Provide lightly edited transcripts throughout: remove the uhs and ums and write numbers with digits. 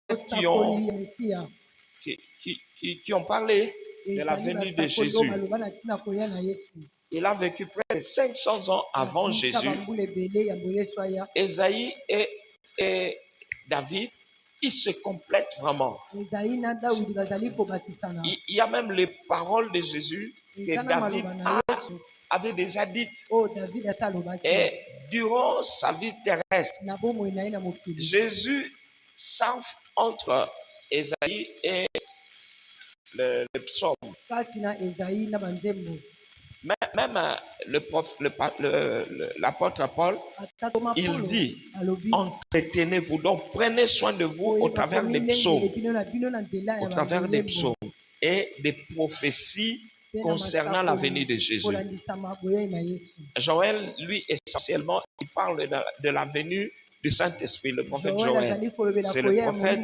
qui ont, qui ont parlé de la venue de Jésus. Il a vécu près de 500 ans avant Jésus. Ésaïe et David, ils se complètent vraiment. Il y a même les paroles de Jésus que David avait déjà dites. Et durant sa vie terrestre, Jésus s'enfle entre Ésaïe et le psaume. Même l'apôtre Paul, il dit, entretenez-vous, donc prenez soin de vous au travers des psaumes, et des prophéties concernant la venue de Jésus. Joël, lui, essentiellement, il parle de la venue du Saint-Esprit, le prophète Joël. C'est le prophète,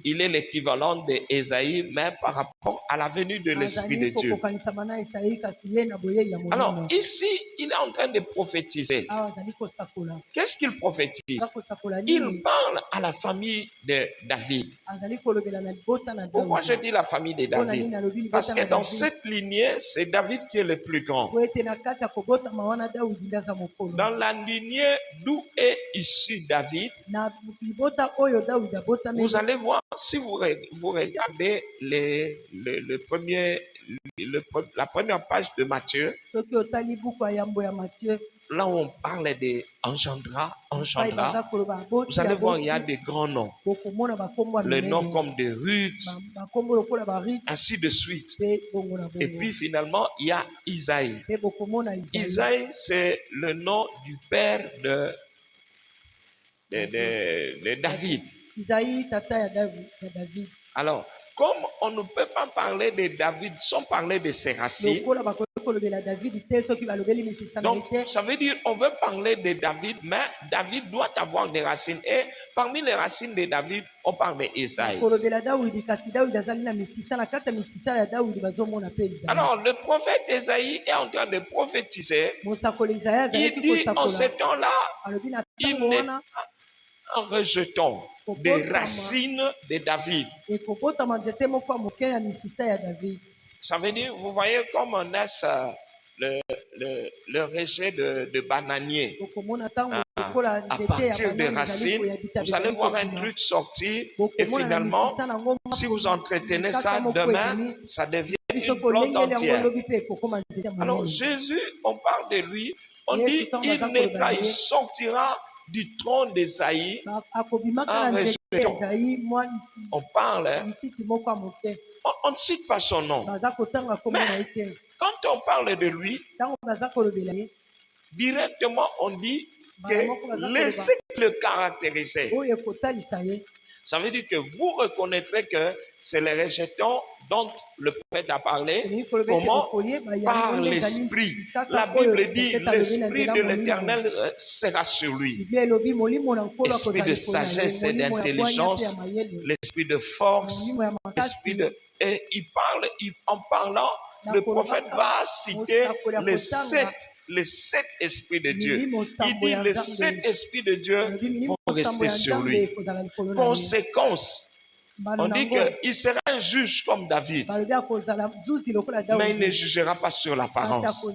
il est l'équivalent d'Ésaïe, mais par rapport à la venue de l'Esprit de Dieu. Alors, ici, il est en train de prophétiser. Qu'est-ce qu'il prophétise? Il parle à la famille de David. Pourquoi je dis la famille de David? Parce que dans cette lignée, c'est David qui est le plus grand. Dans la lignée d'où est issu David, vous allez voir, si vous regardez la première page de Matthieu, là où on parle de engendra, vous allez voir, il y a des grands noms. Les noms comme de Ruth, ainsi de suite. Et puis finalement, il y a Isaïe. Isaïe, c'est le nom du père de David. Alors, comme on ne peut pas parler de David sans parler de ses racines, donc ça veut dire on veut parler de David, mais David doit avoir des racines. Et parmi les racines de David, on parle d'Ésaïe. Alors, le prophète Ésaïe est en train de prophétiser. Il dit en ce temps-là, il n'est pas en rejetant des racines de David. Ça veut dire, vous voyez comment naissent le rejet de bananier. À partir des racines, vous allez voir un truc sortir et finalement, si vous entretenez ça demain, ça devient une plante entière. Alors Jésus, on parle de lui, on dit il naîtra, il sortira du trône d'Ésaïe en rejetant. On parle, on ne cite pas son nom. Mais quand on parle de lui, directement on dit que ce qui le caractérisait. Ça veut dire que vous reconnaîtrez que c'est le rejeton dont le prophète a parlé. Comment? Par l'esprit. La Bible dit l'esprit de l'Éternel sera sur lui. Esprit de sagesse et d'intelligence, l'esprit de force, l'esprit de... Et en parlant, le prophète va citer les sept esprits de Dieu. Il dit les 7 esprits de Dieu vont rester sur lui. Conséquence, on dit qu'il sera un juge comme David, mais il ne jugera pas sur l'apparence.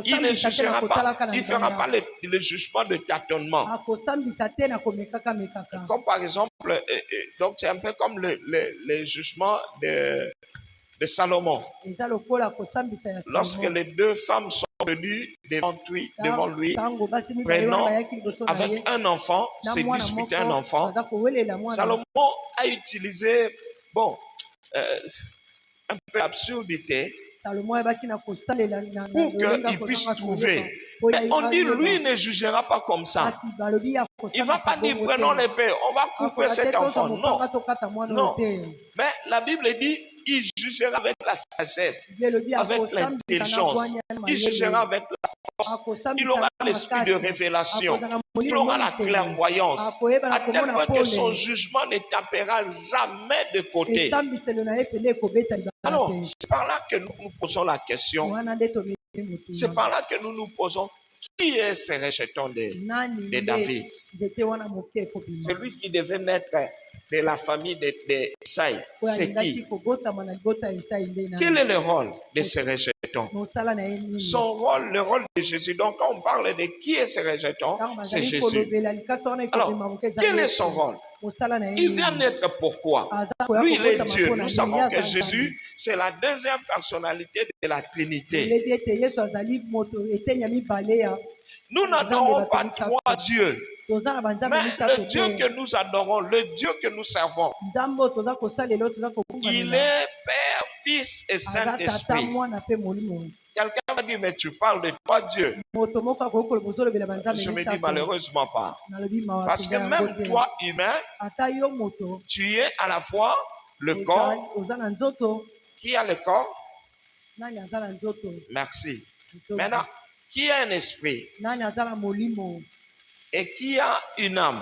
Il ne jugera pas, il ne fera pas le jugement de tâtonnement. Comme par exemple, donc c'est un peu comme le jugement de Salomon. Lorsque les 2 femmes sont venues devant lui, prenant avec un enfant, c'est disputer un enfant, Salomon a utilisé, un peu d'absurdité pour qu'il puisse trouver. Mais on dit, lui ne jugera pas comme ça. Il ne va pas dire, prenons l'épée, on va couper cet enfant. Non. Non. Mais la Bible dit, il jugera avec la sagesse, avec l'intelligence, il jugera avec la force, il aura l'esprit de révélation, il aura la clairvoyance, à tel point que son jugement ne tapera jamais de côté. Alors, c'est par là que nous nous posons la question, c'est par là que nous nous posons, qui est ce rejeton de David? Celui qui devait naître de la famille d'Isaïe, c'est qui? Quel est le rôle de ces rejetons? Son rôle, le rôle de Jésus. Donc, quand on parle de qui est ce rejeton, c'est Jésus. Alors, quel est son rôle? Il vient naître pourquoi? Lui, il est Dieu. Nous savons que Jésus, c'est la deuxième personnalité de la Trinité. Nous n'adorons pas trois dieux. Mais le Dieu que nous adorons, le Dieu que nous servons, il est Père, Fils et Saint-Esprit. Quelqu'un va dire, mais tu parles de trois dieux. Je me dis malheureusement pas. Parce que même toi, humain, tu es à la fois le corps. Qui a le corps? Merci. Maintenant, qui a un esprit? Et qui a une âme?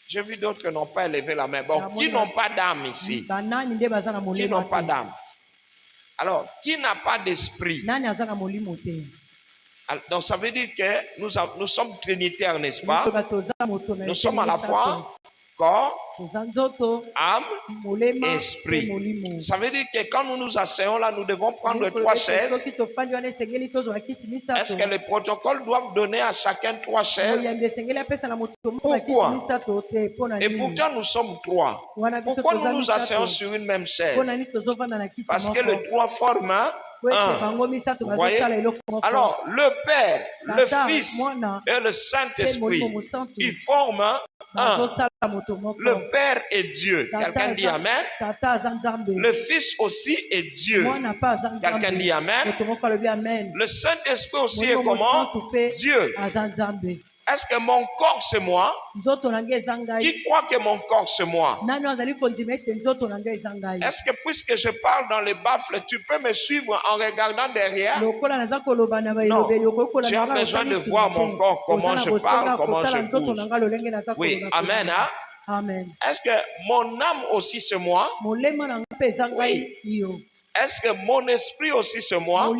J'ai vu d'autres qui n'ont pas élevé la main. Bon, qui n'ont pas d'âme ici? Qui n'ont pas d'âme? Alors, qui n'a pas d'esprit? Donc, ça veut dire que nous sommes trinitaires, n'est-ce pas? Nous sommes à la fois corps, âme et esprit. Ça veut dire que quand nous nous asseyons là, nous devons prendre 3 chaises. Est-ce que les protocoles doivent donner à chacun 3 chaises? Pourquoi? Et pourtant nous sommes 3. Pourquoi nous nous asseyons sur une même chaise? Parce que les 3 forment un. Vous voyez? Alors, le Père, le Fils et le Saint-Esprit, ils forment un. Le Père est Dieu. Quelqu'un dit Amen. Le Fils aussi est Dieu. Quelqu'un dit Amen. Le Saint-Esprit aussi est comment? Dieu. Est-ce que mon corps c'est moi? Qui croit que mon corps c'est moi? Est-ce que puisque je parle dans les baffles, tu peux me suivre en regardant derrière? Non. Tu as besoin de voir mon corps, comment je parle, comment je bouge. Oui, amen. Hein? Amen. Est-ce que mon âme aussi c'est moi? Oui. Est-ce que mon esprit aussi c'est moi?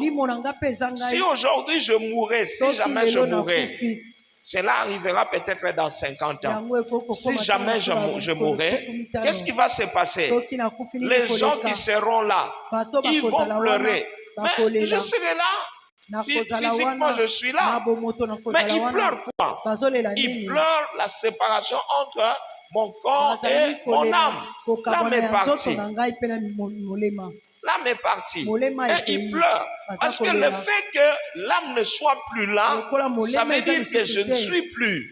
Si aujourd'hui je mourrais, si jamais je mourrais, cela arrivera peut-être dans 50 ans. Si jamais je mourrais, qu'est-ce qui va se passer? Les gens qui seront là, ils vont pleurer. Mais je serai là. Physiquement, je suis là. Mais ils pleurent quoi? Ils pleurent la séparation entre mon corps et mon âme. L'âme est partie. L'âme est partie. Et il pleure. Parce que le fait que l'âme ne soit plus là, ça veut dire que je ne suis plus.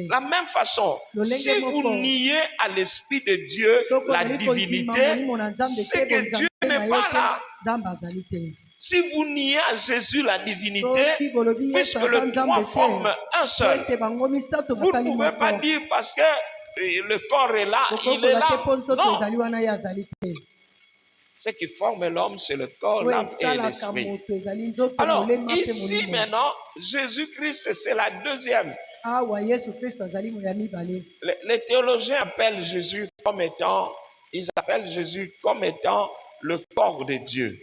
La même façon, si vous niez à l'Esprit de Dieu la divinité, c'est que Dieu n'est pas là. Si vous niez à Jésus la divinité, puisque le trois forment un seul, vous ne pouvez pas dire parce que le corps est là, il est là. Non. Ce qui forme l'homme, c'est le corps, l'âme et l'esprit. Alors, ici maintenant, Jésus-Christ, c'est la deuxième. Les théologiens appellent Jésus comme étant, ils appellent Jésus comme étant le corps de Dieu.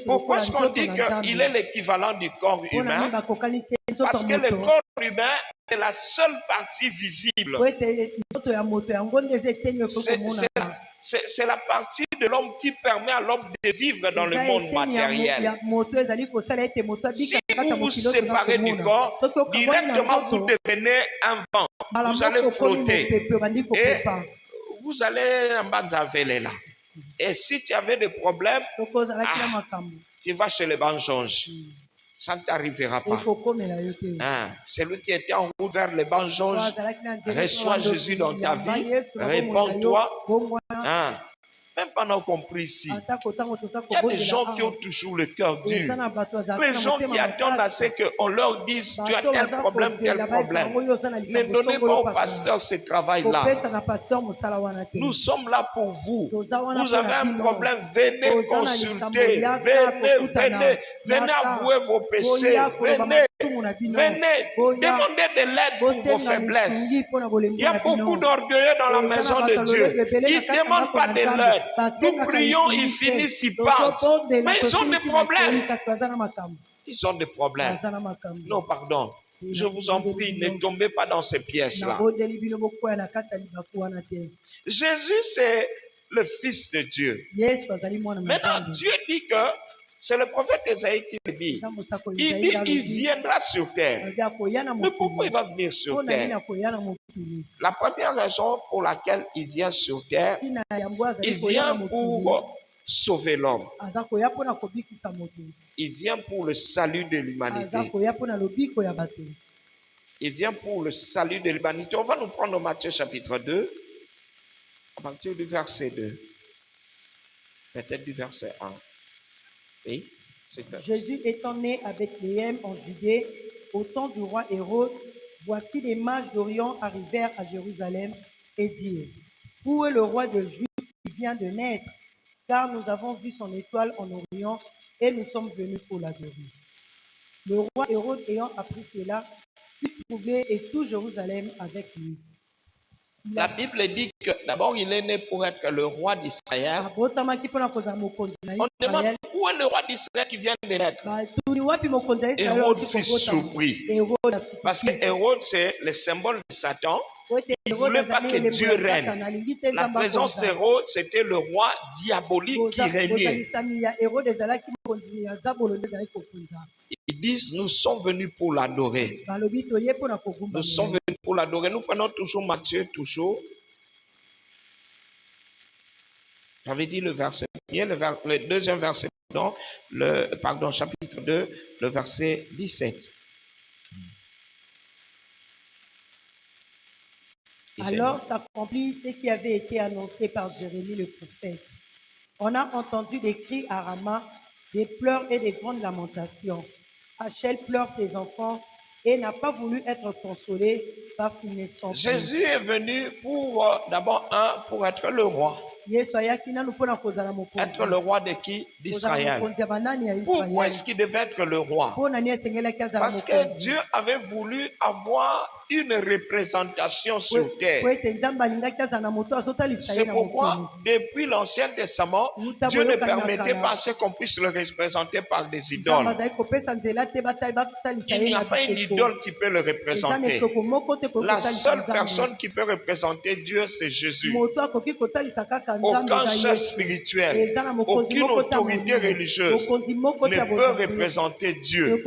Pourquoi est-ce qu'on dit qu'il est l'équivalent du corps humain? Parce que le corps humain est la seule partie visible. C'est la partie de l'homme qui permet à l'homme de vivre dans le monde matériel. Si vous vous séparez du corps, directement vous devenez un vent. Vous allez flotter. Et vous allez en bas de là. Et si tu avais des problèmes, tu vas chez les banjonges. Ça ne t'arrivera pas. Celui qui était en route vers les banjonges, reçois Jésus dans ta vie, réponds-toi. Même pendant qu'on prie ici, il y a des gens qui ont toujours le cœur dur. Les gens qui attendent à ce qu'on leur dise, tu as tel problème, tel problème. Ne donnez pas au pasteur ce travail-là. Nous sommes là pour vous. Vous avez un problème, venez consulter. Venez avouer vos péchés. Venez, demandez de l'aide pour vos faiblesses. Il y a beaucoup d'orgueilleux dans la maison de Dieu. Ils ne demandent pas de l'aide. Nous prions, ils finissent, ils partent. Mais ils ont des problèmes. Ils ont des problèmes. Non, pardon. Je vous en prie, ne tombez pas dans ces pièges-là. Jésus, c'est le Fils de Dieu. Maintenant, Dieu dit que c'est le prophète Esaïe qui le dit. Il dit, il viendra sur terre. Mais pourquoi il va venir sur terre? La première raison pour laquelle il vient sur terre, il vient pour sauver l'homme. Il vient pour le salut de l'humanité. Il vient pour le salut de l'humanité. On va nous prendre Matthieu chapitre 2, à partir du verset 2. Peut-être du verset 1. Oui, Jésus étant né à Bethléem en Judée, au temps du roi Hérode, voici des mages d'Orient arrivèrent à Jérusalem et dirent: Où est le roi de Juda qui vient de naître? Car nous avons vu son étoile en Orient et nous sommes venus pour l'adorer. Le roi Hérode, ayant appris cela, fut troublé et tout Jérusalem avec lui. La Bible dit que d'abord il est né pour être le roi d'Israël. On demande où est le roi d'Israël qui vient de naître. Hérode fut surpris. Parce que Hérode, c'est le symbole de Satan. Il ne voulait pas que Dieu règne. La présence d'Hérode, c'était le roi diabolique qui régnait. Ils disent, nous sommes venus pour l'adorer. Nous sommes venus pour l'adorer. Nous prenons toujours Matthieu, toujours. J'avais dit le verset, le deuxième verset, pardon, chapitre 2, le verset 17. Alors s'accomplit ce qui avait été annoncé par Jérémie le prophète. On a entendu des cris à Rama, des pleurs et des grandes lamentations. Rachel pleure ses enfants et n'a pas voulu être consolée parce qu'ils ne sont pas. Jésus est venu pour, d'abord, pour être le roi. Être le roi de qui? D'Israël. Pourquoi est-ce qu'il devait être le roi? Parce que Dieu avait voulu avoir une représentation sur terre. C'est pourquoi, depuis l'Ancien Testament, Dieu ne permettait pas qu'on puisse le représenter par des idoles. Il n'y a pas une idole qui peut le représenter. La seule personne qui peut représenter Dieu, c'est Jésus. Aucun chef spirituel, aucune autorité religieuse ne peut représenter Dieu.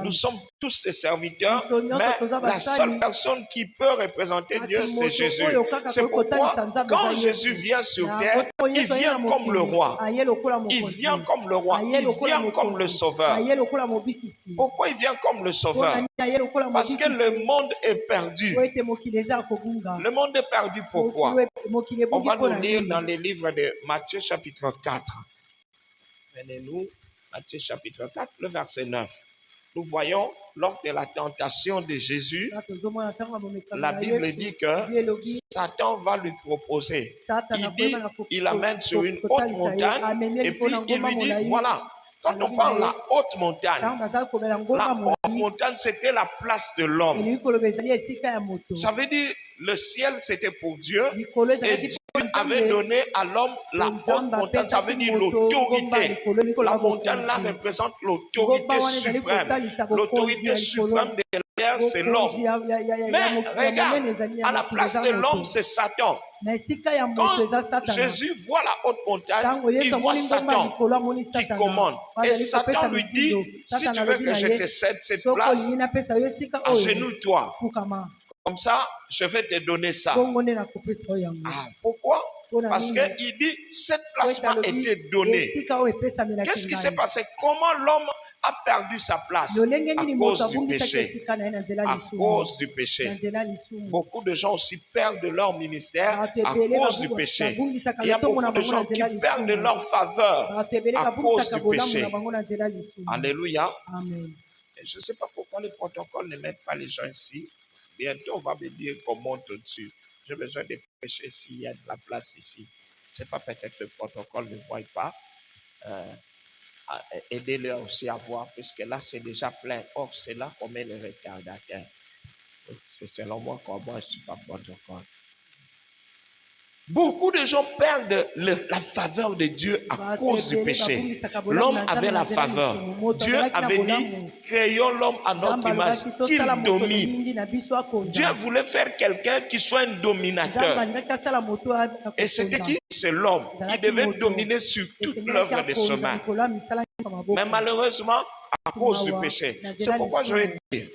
Nous sommes tous des serviteurs, mais la seule personne qui peut représenter Dieu, c'est Jésus. C'est pourquoi, quand Jésus vient sur terre, il vient comme le roi. Il vient comme le roi. Il vient comme le sauveur. Pourquoi il vient comme le sauveur? Parce que le monde est perdu. Le monde est perdu pourquoi? On va nous lire dans les livres de Matthieu chapitre 4. Venez-nous, Matthieu chapitre 4, le verset 9. Nous voyons, lors de la tentation de Jésus, la Bible dit que Satan va lui proposer. Il l'amène sur une haute montagne et puis il lui dit, voilà, quand on parle de la haute montagne, c'était la place de l'homme. Ça veut dire, le ciel, c'était pour Dieu et Dieu avait donné à l'homme la haute montagne, ça veut dire l'autorité. La montagne là représente l'autorité suprême. L'autorité suprême de l'air, c'est l'homme. Mais regarde, à la place de l'homme, c'est Satan. Quand Jésus voit la haute montagne, il voit Satan qui commande. Et Satan lui dit, si tu veux que je te cède cette place, agenouille-toi. Comme ça, je vais te donner ça. Ah, pourquoi? Parce qu'il dit, cette place m'a été donnée. Qu'est-ce qui s'est passé? Comment l'homme a perdu sa place? À cause du péché. À cause du péché. Beaucoup de gens aussi perdent leur ministère à cause du péché. Il y a beaucoup de gens qui perdent leur faveur à cause du péché. Alléluia. Je ne sais pas pourquoi les protocoles ne mettent pas les gens ici. Bientôt, on va me dire qu'on monte au-dessus. J'ai besoin de prêcher s'il y a de la place ici. Je ne sais pas, peut-être le protocole ne voit pas. Aidez-le aussi à voir, puisque là, c'est déjà plein. Or, c'est là qu'on met les retardataires. C'est selon moi, je ne suis pas protocole. Beaucoup de gens perdent la faveur de Dieu à cause du péché. L'homme avait la faveur. Dieu avait dit, créons l'homme à notre image, qu'il domine. Dieu voulait faire quelqu'un qui soit un dominateur. Et c'était qui? C'est l'homme. Il devait dominer sur toute l'œuvre de ce main. Mais malheureusement, à cause du péché. C'est pourquoi je vais dire,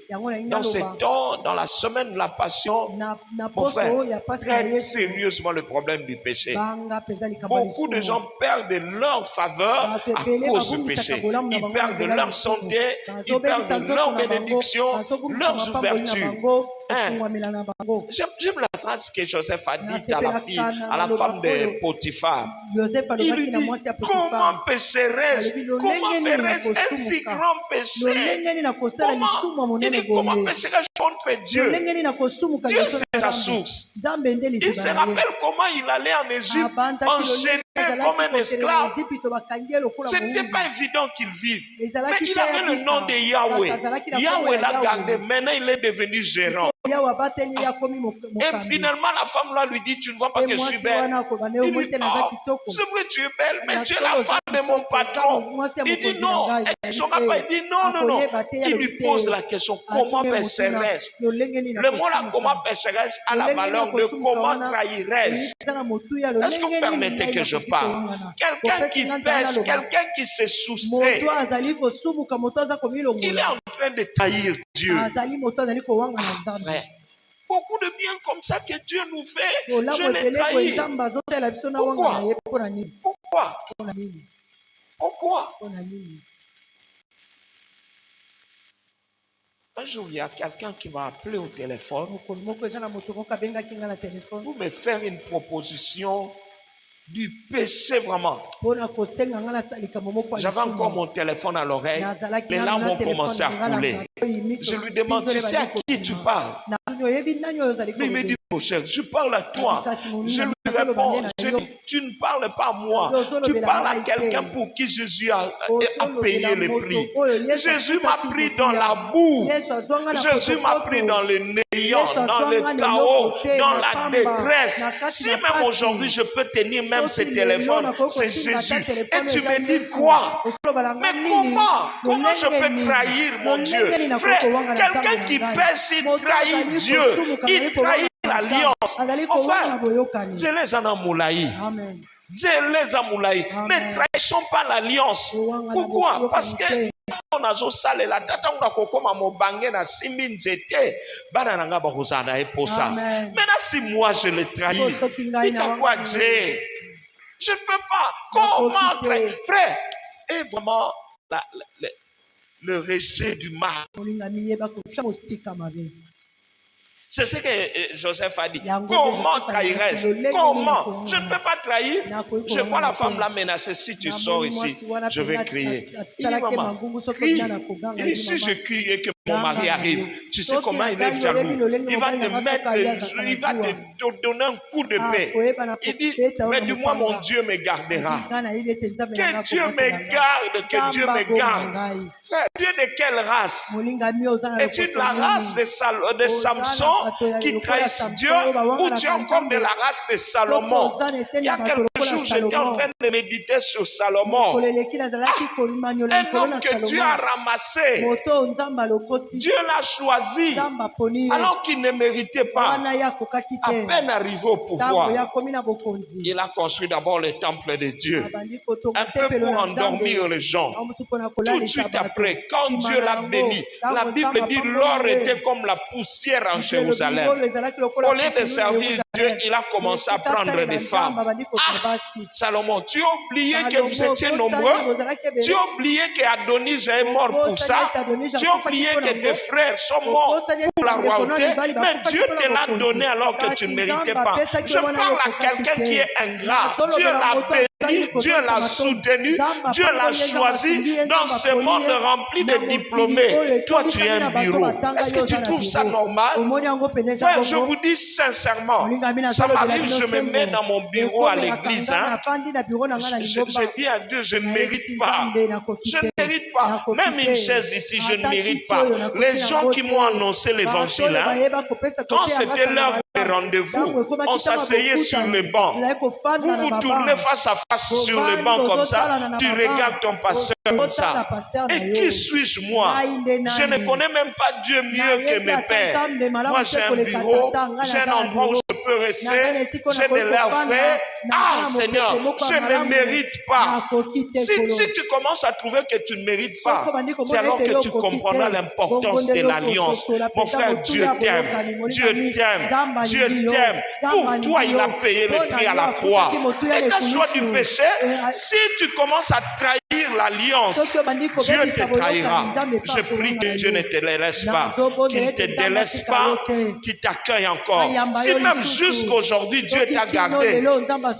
dans ces temps, dans la semaine de la passion, mon frère, traite sérieusement le problème du péché. Beaucoup de gens perdent leur faveur à cause du péché. Ils perdent leur santé, ils perdent leur bénédiction, leurs ouvertures. J'aime la phrase que Joseph a dite à la femme de Potiphar. Il lui dit, comment pécherai-je? Comment ferai-je un si grand péché? Il dit, comment pécherai-je contre Dieu? Dieu, c'est sa source. Il se rappelle comment il allait en Égypte enchaîné comme un esclave. Ce n'était pas évident qu'il vive. Mais il avait le nom de Yahweh. Yahweh l'a gardé. Maintenant, il est devenu gérant. Et finalement, la femme là lui dit, tu ne vois pas que je suis belle. Il dit, oh, c'est vrai, tu es belle, mais tu es la femme de mon patron. Il dit non, elle ne saura pas. Il dit non. Il lui pose la question, comment pécherai-je? Le mot là, comment pécherai-je, a la valeur de comment trahirai-je. Est-ce que vous permettez que je parle? Quelqu'un qui pêche, quelqu'un qui se soustrait, il est en train de trahir Dieu. Frère, beaucoup de bien comme ça que Dieu nous fait, je les trahis. Pourquoi? Un jour, il y a quelqu'un qui m'a appelé au téléphone pour me faire une proposition du péché vraiment. J'avais encore mon téléphone à l'oreille. Les larmes ont commencé à couler. Je lui demande, tu sais à qui tu parles? Mais il me dit, mon cher, je parle à toi. Je lui réponds, je dis, tu ne parles pas à moi. Tu parles à quelqu'un pour qui Jésus a payé le prix. Jésus m'a pris dans la boue. Jésus m'a pris dans le néant, dans le chaos, dans la détresse. Si même aujourd'hui je peux tenir même ce téléphone, c'est Jésus. Et tu me dis quoi? Mais comment je peux trahir mon Dieu? Frère, quelqu'un qui pêche, il trahit Dieu. Il trahit l'alliance. Mon frère, Dieu les en a moulaï. Dieu les a moulaï. Ne trahissons pas l'alliance. Pourquoi? Parce que on a sale la tata on a kokoma mobange na simbi nzete bana nanga bakozana eposa. Maintenant si moi je le trahis, il a quoi Dieu? Je ne peux pas. Comment trahir? Frère, et vraiment le rejet du mal. C'est ce que Joseph a dit. Comment trahirais-je? Comment? Je ne peux pas trahir. Je vois la femme la menacer. Si tu sors ici, je vais crier. Il dit, maman, crie. Il dit, si je crie et que mon mari arrive, tu sais comment il est jaloux. Il va te mettre, il va te donner un coup de paix. Il dit, mais du moins mon Dieu me gardera. Que Dieu me garde, que Dieu me garde. Frère, Dieu de quelle race? Est-il la race de Samson qui trahissent Dieu ou tu es encore de la race de Salomon? Il y a quelques jours, j'étais en train de méditer sur Salomon. Un homme que Dieu a ramassé. Dieu l'a choisi alors qu'il ne méritait pas. À peine arrivé au pouvoir, il a construit d'abord le temple de Dieu. Un peu pour endormir les gens. Tout de suite après, quand Dieu l'a béni, la Bible dit l'or était comme la poussière en Jérusalem. Au lieu de servir Dieu, il a commencé à prendre des femmes. Salomon, tu as oublié que vous étiez nombreux? Tu as oublié qu'Adonis est mort pour ça? Tu as oublié que tes frères sont morts pour la royauté? Mais Dieu te l'a donné alors que tu ne méritais pas. Je parle à quelqu'un qui est ingrat. Dieu l'a béni, Dieu l'a soutenu, Dieu l'a choisi dans ce monde rempli de diplômés. Toi, tu es un bureau. Est-ce que tu trouves ça normal? Frère, je vous dis sincèrement, ça m'arrive, je me mets dans mon bureau à l'église. Je dis à Dieu, je ne mérite pas. Je ne mérite pas. Même une chaise ici, je ne mérite pas. Les gens qui m'ont annoncé l'évangile, quand c'était l'heure les rendez-vous, on s'asseyait sur le banc. Vous vous tournez face à face sur le banc comme ça, tu regardes ton pasteur comme ça. Et qui suis-je moi? Je ne connais même pas Dieu mieux que mes pères. Moi j'ai un bureau, j'ai un endroit où je peux rester, j'ai de l'air frais. Ah Seigneur, je ne mérite pas. Si tu commences à trouver que tu ne mérites pas, c'est alors que tu comprendras l'importance de l'alliance. Mon frère, Dieu t'aime. Dieu t'aime. Dieu t'aime. Pour toi, il a payé le prix à la croix. Et ta choix du péché, si tu commences à trahir l'alliance, Dieu te trahira. Je prie que Dieu ne te laisse pas, qu'il ne te délaisse pas, qu'il t'accueille encore. Si même jusqu'aujourd'hui Dieu t'a gardé,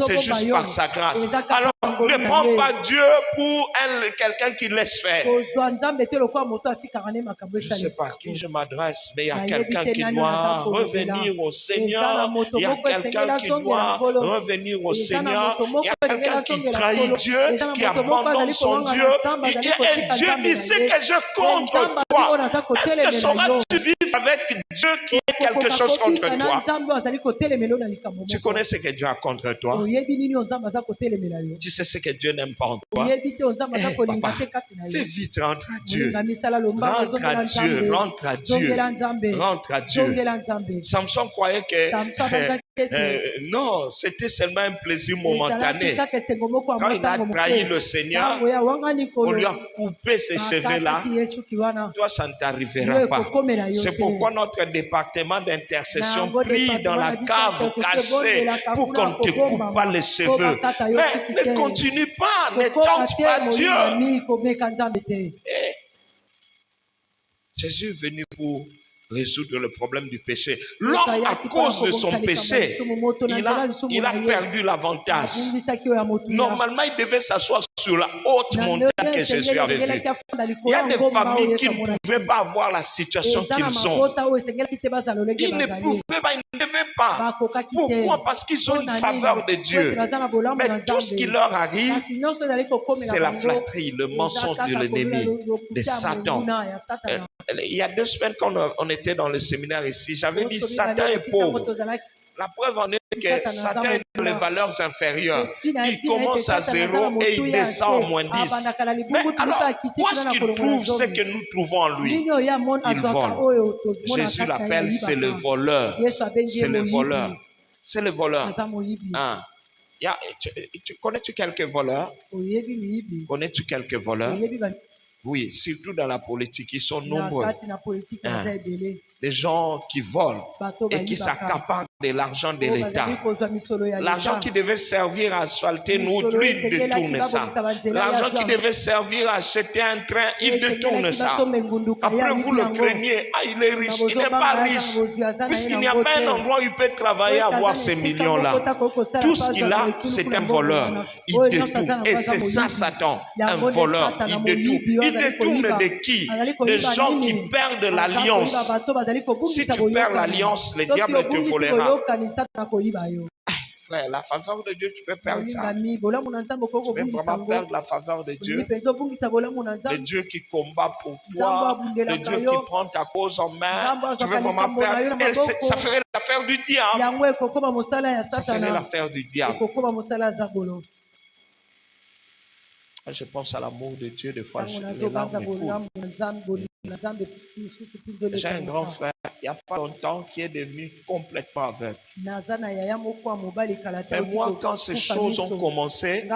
c'est juste par sa grâce. Alors, ne prends pas Dieu pour quelqu'un qui laisse faire. Je ne sais pas à qui je m'adresse, mais il y a quelqu'un qui doit revenir au Seigneur. Il y a quelqu'un qui doit revenir au Seigneur. Il y a quelqu'un qui trahit Dieu, qui abandonne son Dieu. Et Dieu dit, c'est que je contre toi. Est-ce que sauras-tu vivre avec Dieu qui est quelque chose contre toi? Tu connais ce que Dieu a contre toi? Tu sais ce que Dieu n'aime pas en toi? Papa, fais vite, rentre à Dieu. Rentre à Dieu, rentre à Dieu, rentre à Dieu. Samson croyait que non, c'était seulement un plaisir momentané. Quand il a trahi le Seigneur, on lui a coupé ses cheveux-là. Toi, ça ne t'arrivera pas. C'est pourquoi notre département d'intercession prie dans la cave cachée pour qu'on ne te coupe pas les cheveux. Mais ne continue pas, ne tente pas Dieu. Jésus est venu pour résoudre le problème du péché. L'homme, à cause de son péché, il a perdu l'avantage. Normalement, il devait s'asseoir sur la haute montagne que Jésus avait vue. Il y a des familles qui ne pouvaient pas avoir la situation qu'ils ont. Ils ne pouvaient pas, ils ne devaient pas. Pourquoi? Parce qu'ils ont une faveur de Dieu. Mais tout ce qui leur arrive, c'est la flatterie, le mensonge de l'ennemi, de Satan. Il y a 2 semaines qu'on était dans le séminaire ici, j'avais dit Satan est pauvre. La preuve en est que Satan est dans les valeurs inférieures. Il commence à 0 et il descend en moins 10. Mais alors, où est-ce qu'il trouve ce que nous trouvons en lui? Il vole. Jésus l'appelle, c'est le voleur. C'est le voleur. C'est le voleur. Hein? Connais-tu quelques voleurs? Connais-tu quelques voleurs? Oui, surtout dans la politique, ils sont nombreux. Des gens qui volent et qui s'accaparent de l'argent de l'État. L'argent qui devait servir à asphalter nous, lui, il détourne ça. L'argent qui devait servir à acheter un train, il détourne ça. Après, vous le craignez, ah, il est riche. Il n'est pas riche. Puisqu'il n'y a pas un endroit où il peut travailler à avoir ces millions-là. Tout ce qu'il a, c'est un voleur. Il détourne. Et c'est ça, Satan. Un voleur. Il détourne. Il détourne de qui? Des gens qui perdent l'alliance. Si tu perds l'alliance, le diable te volera. Frère, la faveur de Dieu, tu peux perdre ça. Tu peux vraiment perdre la faveur de Dieu. Le Dieu qui combat pour toi, le Dieu qui prend ta cause en main, tu peux vraiment perdre. Et ça ferait l'affaire du diable. Ça ferait l'affaire du diable. Je pense à l'amour de Dieu, des fois, les larmes me coulent. J'ai un grand frère, il n'y a pas longtemps, qui est devenu complètement aveugle. Mais moi, quand ces choses ont commencé,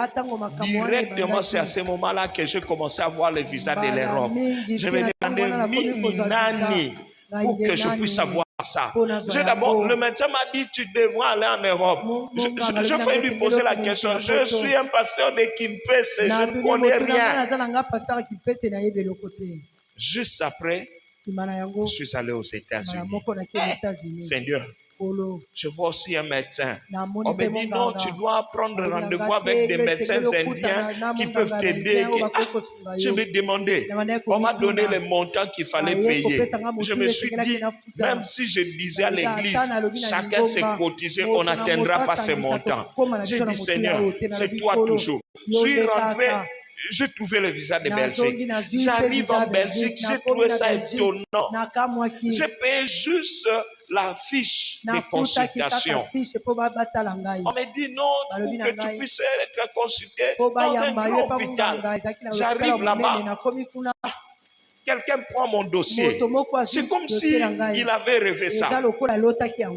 directement, c'est à ce moment-là que j'ai commencé à voir le visage de l'Europe. Je me demandais, Minani, pour que je puisse avoir ça. D'abord, le médecin m'a dit, tu devras aller en Europe. Je vais lui poser la question. Je suis un pasteur de Kimpese, je ne connais rien. Juste après, je suis allé aux États-Unis. Seigneur, je vois aussi un médecin. On me dit non, tu dois prendre rendez-vous avec des médecins indiens qui peuvent t'aider. Je me demandais, on m'a donné les montants qu'il fallait payer. Je me suis dit, même si je disais à l'église, chacun s'est cotisé, on n'atteindra pas ces montants. J'ai dit, Seigneur, c'est toi toujours. Je suis rentré. J'ai trouvé le visa de Belgique. J'arrive en Belgique, j'ai trouvé ça étonnant. J'ai payé juste la fiche de consultation. On me dit non, pour que tu puisses être consulté dans un grand hôpital. J'arrive là-bas. Quelqu'un prend mon dossier. C'est comme si il avait rêvé ça.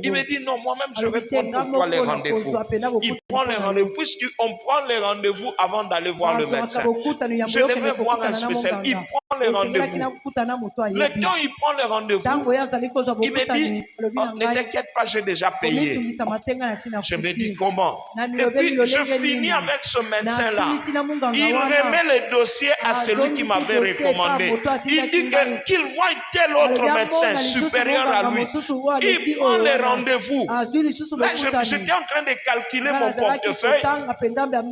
Il me dit non, moi-même je vais prendre pour toi les rendez-vous. Il prend les rendez-vous. Puisqu'on prend les rendez-vous avant d'aller voir le médecin. Je devais voir un spécialiste. Il prend les rendez-vous. Le temps il prend les rendez-vous, il me dit oh, ne t'inquiète pas, j'ai déjà payé. Je me dis comment? Et puis je finis avec ce médecin-là. Il remet le dossier à celui qui m'avait recommandé. Il dit qu'il voit tel autre médecin supérieur à lui. Il prend les rendez-vous. Là, j'étais en train de calculer mon portefeuille.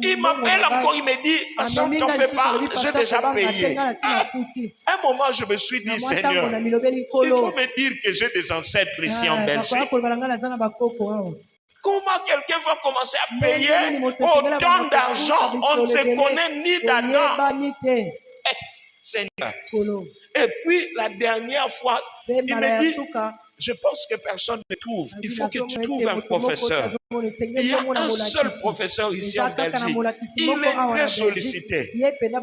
Il m'appelle encore, il me dit, façon, t'en fais pas, j'ai déjà payé. À un moment, je me suis dit, Seigneur, il faut me dire que j'ai des ancêtres ici en Belgique. Comment quelqu'un va commencer à payer autant d'argent? On ne se connaît ni d'Adam. Seigneur. Et puis, la dernière fois, il me dit, je pense que personne ne trouve. Il faut que tu trouves un professeur. Il y a un seul professeur ici en Belgique. Il est très sollicité.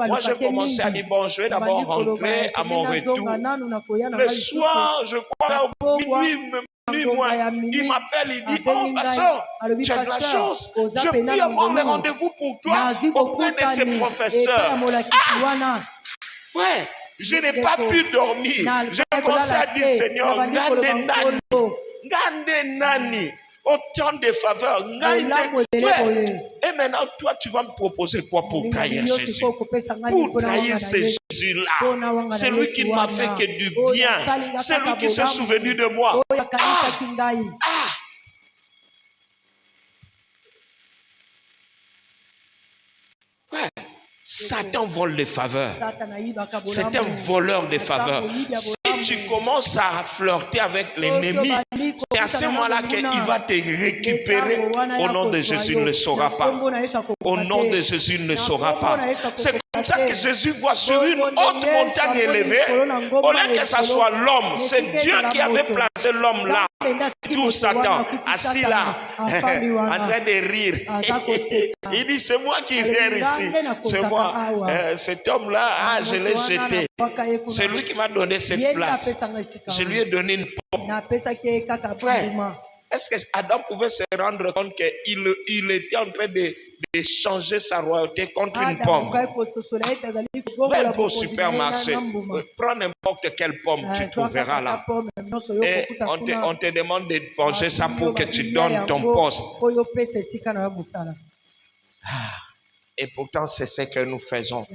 Moi, j'ai commencé à dire, bon, je vais d'abord rentrer à mon retour. Le soir, je crois, minuit, il m'appelle, il dit, oh, ma soeur, tu as de la chance. Je puis avoir mes rendez-vous pour toi auprès de ces professeurs. Ah! Frère, je n'ai pas pu dormir. J'ai commencé à dire, Seigneur, Gande Nani, autant de faveurs. Et maintenant, toi, tu vas me proposer quoi pour trahir Jésus? Pour trahir ce Jésus-là. C'est lui qui ne m'a fait que du bien. C'est lui qui s'est souvenu de moi. Ouais. Satan vole les faveurs. C'est un voleur de faveurs. Si tu commences à flirter avec l'ennemi, c'est à ce moment-là qu'il va te récupérer. Au nom de Jésus, il ne le saura pas. Au nom de Jésus, il ne le saura pas. C'est comme ça que Jésus voit sur une haute montagne élevée, au lieu que ce soit l'homme, c'est Dieu qui avait placé l'homme là. Tout Satan, assis là, en train de rire. Il dit, c'est moi qui rire ici. C'est moi. Cet homme-là, je l'ai jeté. C'est lui qui m'a donné cette place. Je lui ai donné une pomme. Frère, est-ce que Adam pouvait se rendre compte qu'il était en train de changer sa royauté contre une pomme? Va au supermarché, prends n'importe quelle pomme, tu trouveras là. Et on te demande de manger ça pour que tu donnes ton poste. Et pourtant, c'est ce que nous faisons.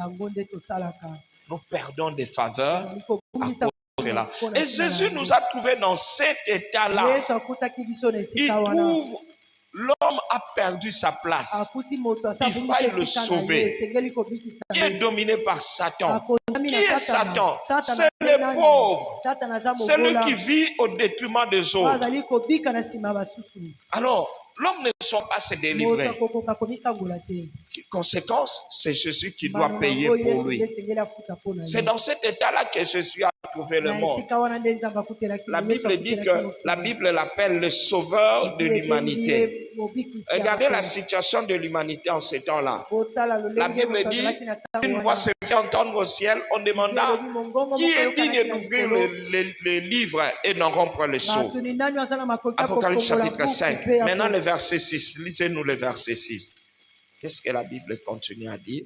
Nous perdons des faveurs à cause de cela. Et Jésus nous a trouvés dans cet état-là. Il trouve l'homme a perdu sa place. Il va le sauver. Il est dominé par Satan. Qui est Satan? C'est le pauvre. C'est lui qui vit au détriment des autres. Alors, l'homme ne doit pas se délivrer. Conséquence, c'est Jésus qui doit payer pour lui. C'est dans cet état-là que Jésus a trouvé le monde. La Bible dit que la Bible l'appelle le sauveur de l'humanité. Regardez la situation de l'humanité en ces temps-là. La Bible dit, une voix se fait entendre au ciel, on demanda qui est digne d'ouvrir les livres et d'en rompre le sceau. Apocalypse chapitre 5. Maintenant le verset 6. Lisez-nous le verset 6. Qu'est-ce que la Bible continue à dire?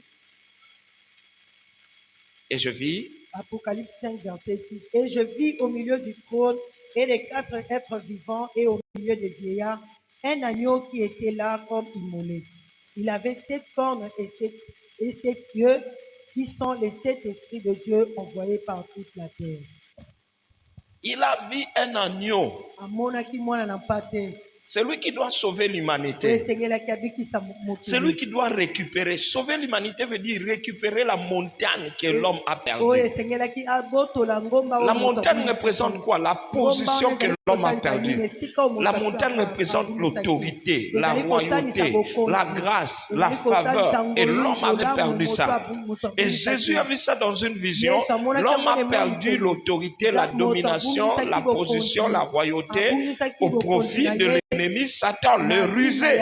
Et je vis. Apocalypse 5, verset 6. Et je vis au milieu du trône et des 4 êtres vivants et au milieu des vieillards un agneau qui était là comme immolé. Il avait 7 cornes et 7 yeux qui sont les 7 esprits de Dieu envoyés par toute la terre. Il a vu un agneau. C'est lui qui doit sauver l'humanité. C'est lui qui doit récupérer. Sauver l'humanité veut dire récupérer la montagne que l'homme a perdue. La montagne représente quoi? La position que l'homme l'homme a perdu. La montagne représente l'autorité, la royauté, la grâce, la faveur. Et l'homme avait perdu ça. Et Jésus a vu ça dans une vision. L'homme a perdu l'autorité, la domination, la position, la royauté au profit de l'ennemi Satan, le rusé.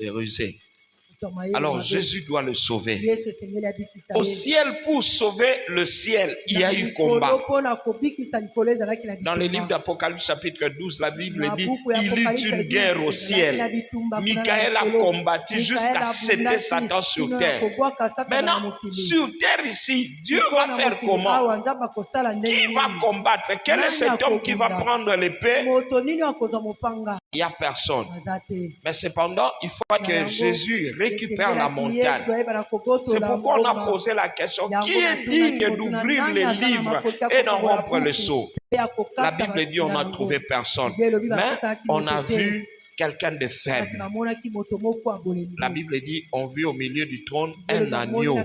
Le rusé. Alors Jésus doit le sauver. Au ciel, pour sauver le ciel, il y a eu combat. Dans le livre d'Apocalypse chapitre 12, la Bible dit, il y eut une guerre au ciel. Michael a combattu jusqu'à jeter Satan sur terre. Maintenant, sur terre ici, Dieu va faire comment? Qui va combattre? Quel est cet homme qui va prendre l'épée? Il n'y a personne. Mais cependant, il faut que Jésus récupère la montagne. C'est pourquoi on a posé la question, qui est digne d'ouvrir les livres et d'en rompre le sceau? La Bible dit, on n'a trouvé personne. Mais on a vu quelqu'un de faible. La Bible dit, on vit au milieu du trône un agneau.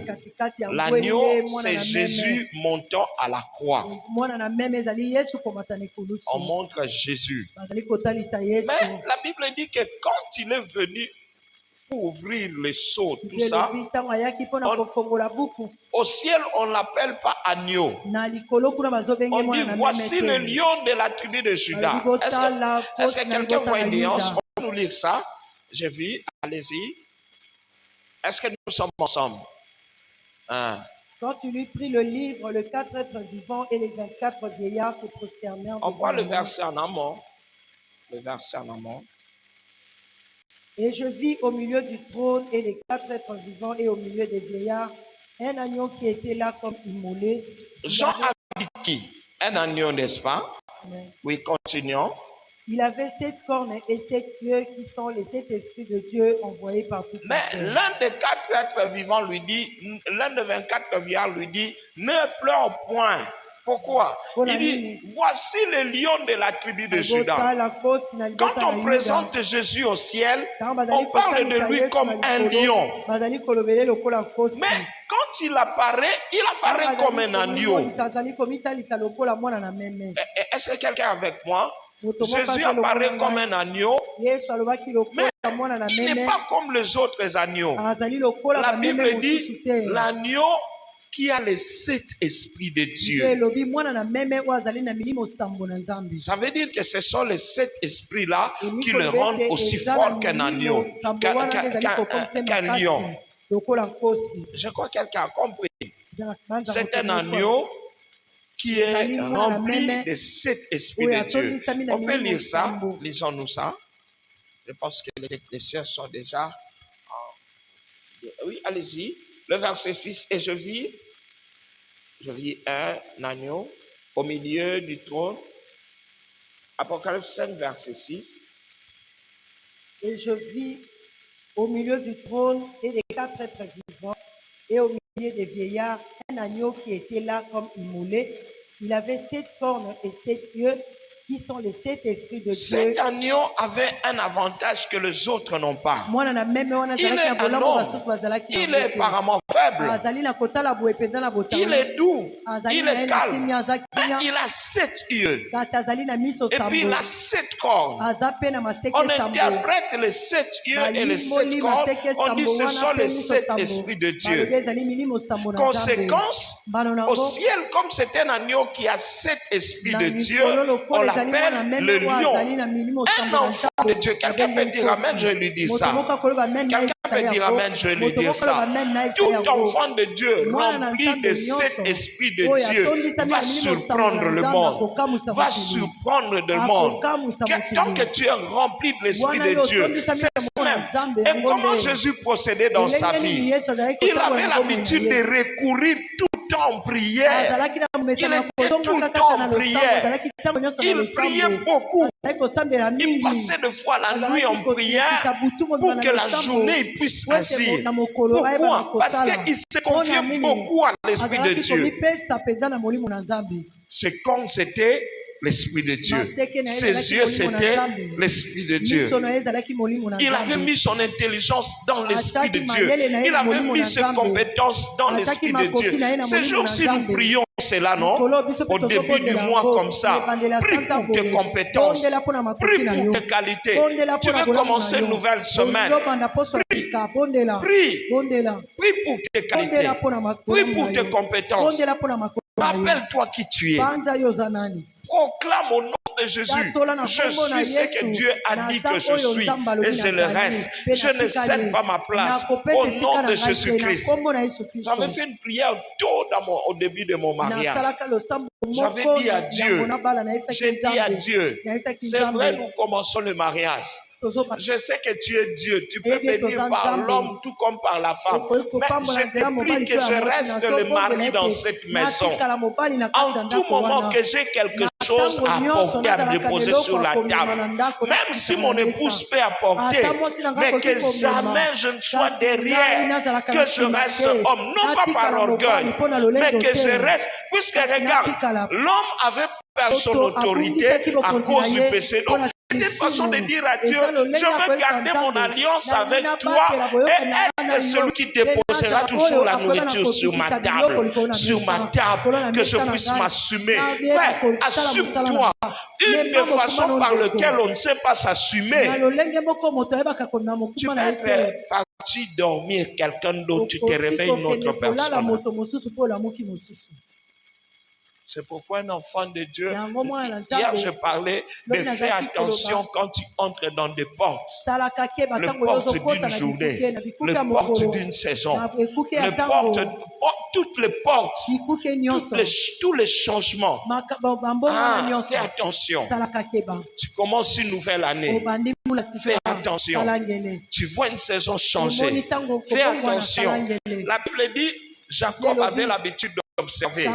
L'agneau, c'est Jésus montant à la croix. On montre Jésus. Mais la Bible dit que quand il est venu pour ouvrir le sceau, tout ça, au ciel, on ne l'appelle pas agneau. On dit, voici le lion de la tribu de Juda. Est-ce que quelqu'un voit une nuance? On va nous lire ça. J'ai vu, allez-y. Est-ce que nous sommes ensemble? Quand tu lui pris le livre, les 4 êtres vivants et les 24 vieillards se prosternèrent. On voit le verset en amont. Le verset en amont. Et je vis au milieu du trône et les 4 êtres vivants et au milieu des vieillards un agneau qui était là comme immolé. Jean a vu qui? Un agneau, n'est-ce pas? Oui, continuons. Il avait 7 cornes et 7 yeux qui sont les 7 esprits de Dieu envoyés par toute la terre. Mais l'un des 4 êtres vivants lui dit, l'un des 24 vieillards lui dit, ne pleure point. Pourquoi? Il dit, voici le lion de la tribu de Juda. Quand on présente Jésus au ciel, on parle de lui comme un lion. Mais quand il apparaît comme un agneau. Est-ce que quelqu'un est avec moi? Jésus apparaît comme un agneau, mais il n'est pas comme les autres agneaux. La Bible dit, l'agneau qui a les 7 esprits de Dieu. Ça veut dire que ce sont les 7 esprits-là qui le rendent aussi fort qu'un agneau, qu'un lion. Je crois que quelqu'un a compris. C'est un agneau qui est rempli de 7 esprits de Dieu. On peut lire ça, lisons-nous ça. Je pense que les lecteurs sont déjà... Oui, allez-y. Le verset 6, et je vis un agneau au milieu du trône. Apocalypse 5, verset 6. Et je vis au milieu du trône et des 4 êtres vivants et au milieu des vieillards un agneau qui était là comme immolé. Il avait 7 cornes et 7 yeux qui sont les 7 esprits de Dieu. Cet agneau avait un avantage que les autres n'ont pas. Il est un homme. Il est apparemment faible. Il est doux. Il est calme. Mais il a 7 yeux. Et puis il a 7 cornes. On interprète les 7 yeux et les 7 cornes. On dit ce sont les 7 esprits de Dieu. Conséquence, au ciel, comme c'est un agneau qui a 7 esprits de Dieu, on l'appelle le lion. Un enfant de Dieu. Quelqu'un peut dire amen, je lui dis ça. Quelqu'un peut dire amen, je lui dis ça. Tout enfant de Dieu rempli de cet esprit de Dieu va surprendre le monde. Va surprendre le monde. Tant que tu es rempli de l'esprit de Dieu, c'est même. Et comment Jésus procédait dans sa vie? Il avait l'habitude de recourir tout le temps en prière. Il était tout le temps en prière. Il priait beaucoup. Il passait de fois la nuit en prière pour que la journée puisse agir. Pourquoi? Parce qu'il se confiait beaucoup à l'Esprit de Dieu. C'est comme c'était l'Esprit de Dieu. Ses yeux, c'était l'Esprit de Dieu. Il avait mis son intelligence dans l'Esprit de Dieu. Il avait mis ses compétences dans l'Esprit de Dieu. Ces jours-ci, nous prions cela, non? Au début du mois comme ça. Prie pour tes compétences. Prie pour tes qualités. Tu veux commencer une nouvelle semaine. Prie pour tes qualités. Prie pour tes compétences. Rappelle-toi qui tu es. Proclame au nom de Jésus. Je suis ce que Dieu a dit que je suis. Et je le reste. Je ne cède pas ma place. Au nom de Jésus-Christ. J'avais fait une prière tôt au début de mon mariage. J'avais dit à Dieu. J'ai dit à Dieu. C'est vrai, nous commençons le mariage. Je sais que tu es Dieu. Tu peux bénir par l'homme tout comme par la femme. Mais je te prie que je reste le mari dans cette maison. En tout moment que j'ai quelque chose à apporter, à déposer sur la table. Même si mon épouse peut apporter, mais que jamais je ne sois derrière, que je reste homme. Non pas par orgueil, mais que je reste. Puisque regarde, l'homme avait perdu son autorité à cause du péché. Donc, c'est une façon de dire à Dieu, je veux garder mon alliance avec toi et être celui qui déposera toujours la nourriture sur ma table, que je puisse m'assumer. Frère, assume-toi. Une des façons par lesquelles on ne sait pas s'assumer, tu peux être parti dormir quelqu'un d'autre, tu te réveilles une autre personne. C'est pourquoi un enfant de Dieu, hier je parlais de faire attention quand tu entres dans des portes. Le porte d'une journée, le porte d'une saison, le porte, toutes les portes, tous les changements. Fais attention. Tu commences une nouvelle année. Fais attention. Tu vois une saison changer. Fais attention. La Bible dit, Jacob avait l'habitude d'observer.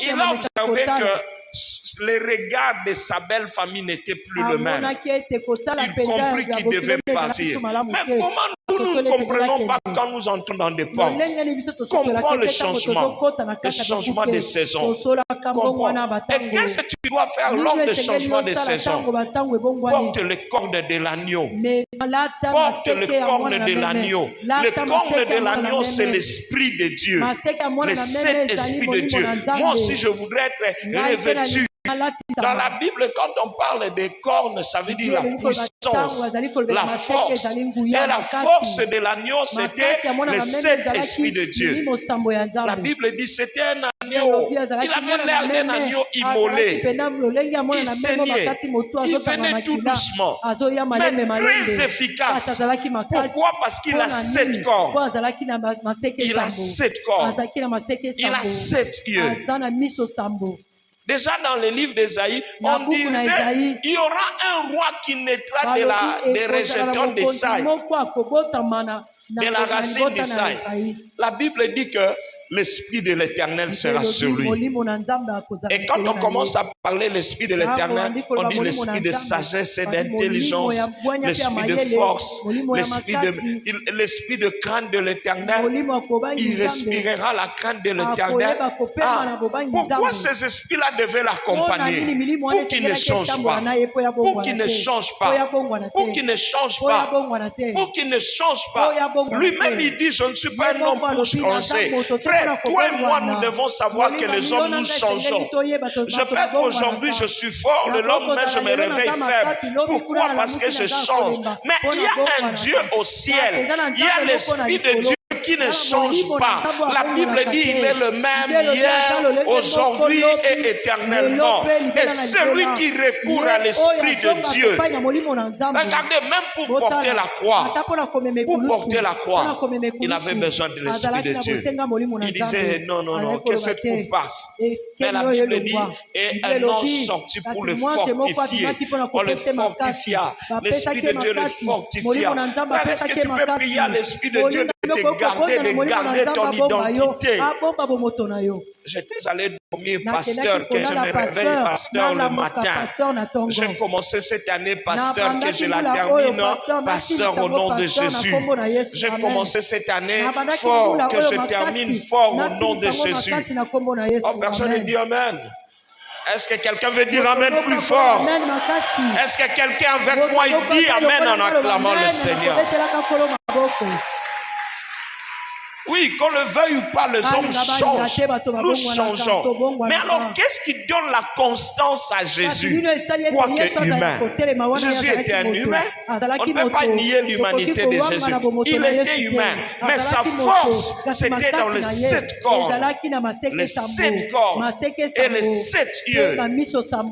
Il a observé que les regards de sa belle famille n'étaient plus le même. Il comprit qu'il devait partir. Mais comment nous ne comprenons pas quand nous entrons dans des portes? Comprends le changement des saisons. Et qu'est-ce que tu dois faire lors des changements des saisons? Porte le corne de l'agneau. Porte le corne de l'agneau. Le corne de l'agneau, c'est l'Esprit de Dieu. Le Saint-Esprit de Dieu. Moi aussi, je voudrais être revêtu. Dans la Bible, quand on parle des cornes, ça veut dire la puissance, la force. Et la force de l'agneau, c'était le Saint-Esprit de Dieu. La Bible dit c'était un agneau. Il avait l'air d'un agneau immolé. Il saignait. Il venait tout doucement. Mais très efficace. Pourquoi? Parce qu'il a 7 cornes. Il a 7 cornes. Il a 7 yeux. Déjà dans le livre d'Ésaïe, on dirait il y aura un roi qui naîtra des rejetons d'Ésaïe, de la racine d'Ésaïe. La Bible dit que l'Esprit de l'Éternel sera sur lui. Et quand on commence à parler l'Esprit de l'Éternel, on dit l'Esprit de sagesse et d'intelligence, l'Esprit de force, l'Esprit de crainte de l'Éternel. Il respirera la crainte de l'Éternel. Pourquoi ces esprits-là devaient l'accompagner? Pour qu'il ne change pas. Pour qu'il ne change pas. Pour qu'il ne change pas. Pour qu'il ne change pas. Lui-même, il dit, je ne suis pas un homme pour changer. Frère, toi et moi, nous devons savoir que les hommes, nous changeons. Je peux qu'aujourd'hui, je suis fort, le lendemain, je me réveille faible. Pourquoi? Parce que je change. Mais il y a un Dieu au ciel. Il y a l'Esprit de Dieu qui ne change pas. La Bible dit il est le même hier, aujourd'hui et éternellement. Et celui qui recourt à l'Esprit de Dieu, regardez, même pour porter la croix, il avait besoin de l'Esprit de Dieu. Il disait non, que cette coupe passe. Mais la Bible dit, et un ange sortit pour le fortifier. On le fortifia. L'Esprit de Dieu le fortifia. Est-ce que tu peux prier à l'Esprit de Dieu de te garder ton identité? J'étais allé dormir pasteur, que je me réveille pasteur le matin. J'ai commencé cette année pasteur, que je la termine pasteur au nom de Jésus. J'ai commencé cette année fort, que je termine fort au nom de Jésus. Oh, personne ne dit Amen. Est-ce que quelqu'un veut dire Amen plus fort? Est-ce que quelqu'un avec moi il dit Amen en acclamant le Seigneur? Oui, qu'on le veuille ou pas, les hommes changent. Nous changeons. Mais alors, qu'est-ce qui donne la constance à Jésus? Quoique humain. Jésus était un humain. On ne peut pas nier l'humanité de Jésus. Il était humain. Mais sa force, c'était dans les 7 cornes. Les 7 cornes et les 7 yeux.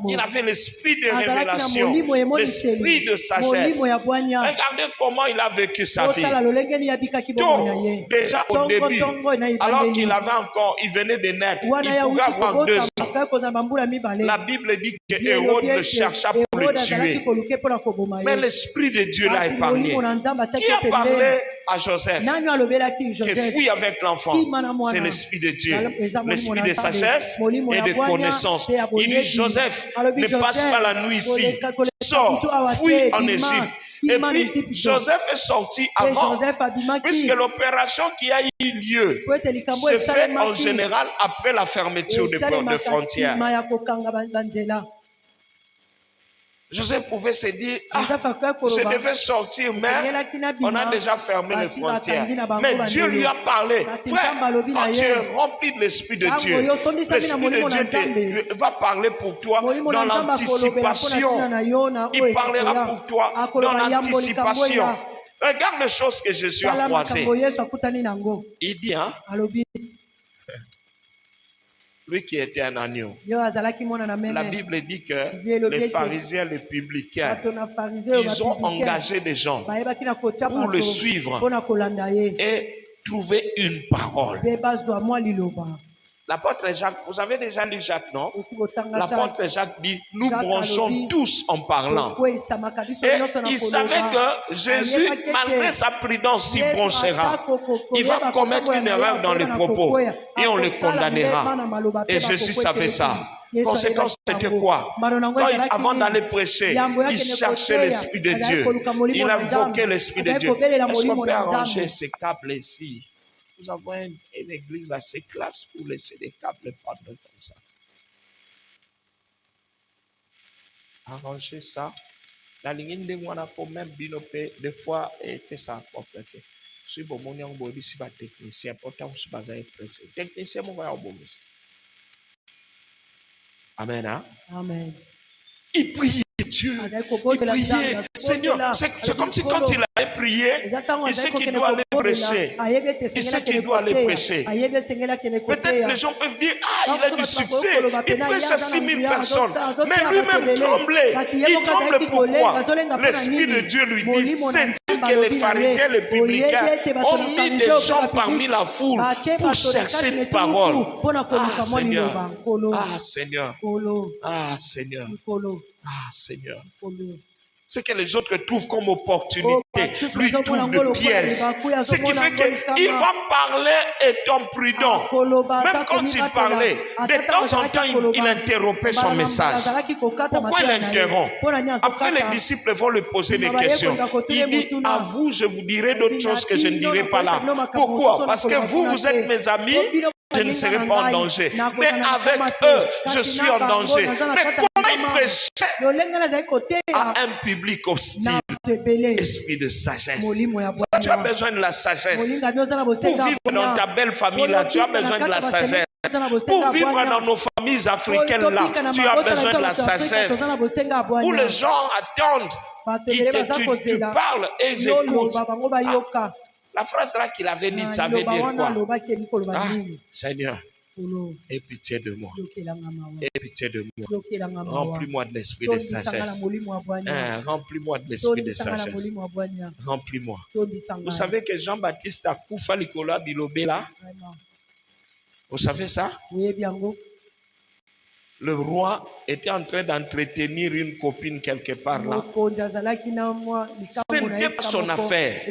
Il avait l'esprit de révélation, l'esprit de sagesse. Regardez comment il a vécu sa vie. Donc, déjà au début, alors qu'il avait encore, il venait de naître, il pouvait avoir 2 ans. La Bible dit que Hérode le chercha pour le tuer. Mais l'Esprit de Dieu l'a épargné. Qui a parlé à Joseph que fuit avec l'enfant? C'est l'Esprit de Dieu, l'Esprit de sagesse et de connaissance. Il dit, Joseph, ne passe pas la nuit ici. Sors, fuis en Égypte. Et puis, Joseph est sorti avant, puisque l'opération qui a eu lieu se fait en général après la fermeture de frontières. Joseph pouvait se dire, je devais sortir, mais on a déjà fermé les frontières. Mais Dieu lui a parlé. Frère, quand tu es rempli de l'Esprit de Dieu, l'Esprit de Dieu va parler pour toi dans l'anticipation. Il parlera pour toi dans l'anticipation. Regarde les choses que Jésus a croisées. Il dit, hein? Lui qui était un agneau. La Bible dit que les pharisiens, les publicains, ils ont engagé des gens pour le suivre et trouver une parole. L'apôtre Jacques, vous avez déjà lu Jacques, non? L'apôtre Jacques dit, nous bronchons tous en parlant. Et il savait que Jésus, malgré sa prudence, s'il bronchera, il va commettre une erreur dans les propos et on le condamnera. Et Jésus savait ça. Conséquence, c'était quoi? Avant d'aller prêcher, il cherchait l'Esprit de Dieu. Il invoquait l'Esprit de Dieu. Est-ce qu'on peut arranger ces câbles ici? Nous avons une église assez classe pour laisser des câbles pendant comme ça. Arranger ça. La ligne de moi, pour même binopé, des fois, et ça propreté. Si bon, mon yon body, si pas technicien, pourtant, je suis pas pressé. Technicien, mon va bon. Amen. Hein? Amen. Il priait Dieu. Il priait. Seigneur, c'est comme si quand il allait prier, il sait qu'il doit aller prêcher. Il sait qu'il doit aller prêcher. Peut-être les gens peuvent dire, ah, il a du succès. Il prêche à 6000 personnes. Mais lui-même tremblait. Il tremble pourquoi? L'Esprit de Dieu lui dit, c'est que les pharisiens, les publicains ont mis des gens parmi la foule pour chercher une parole. Ah Seigneur, ah Seigneur, ah Seigneur, ah Seigneur. Ce que les autres trouvent comme opportunité, lui trouve de piège. Ce qui fait qu'il va parler étant prudent. Même quand il parlait, de temps en temps, il interrompait son message. Pourquoi il interrompt? Après, les disciples vont lui poser des questions. Il dit, à vous, je vous dirai d'autres choses que je ne dirai pas là. Pourquoi? Parce que vous êtes mes amis. Je ne serai pas en danger. Mais avec eux, je suis en danger. Mais comment il prêchait à un public hostile? Esprit de sagesse. Tu as besoin de la sagesse. Pour vivre dans ta belle famille là, tu as besoin de la sagesse. Pour vivre dans nos familles africaines là, tu as besoin de la sagesse. Où les gens attendent, tu parles et ils écoutent. La phrase là qu'il avait dite, ça veut dire quoi? Ah, Seigneur, aie pitié de moi. Aie pitié de moi. Remplis-moi de l'esprit de sagesse. Remplis-moi de l'esprit de sagesse. Remplis-moi. Vous savez que Jean-Baptiste a Koufa Likola Bilobé là? Vous savez ça? Le roi était en train d'entretenir une copine quelque part là. Ce n'était pas son affaire.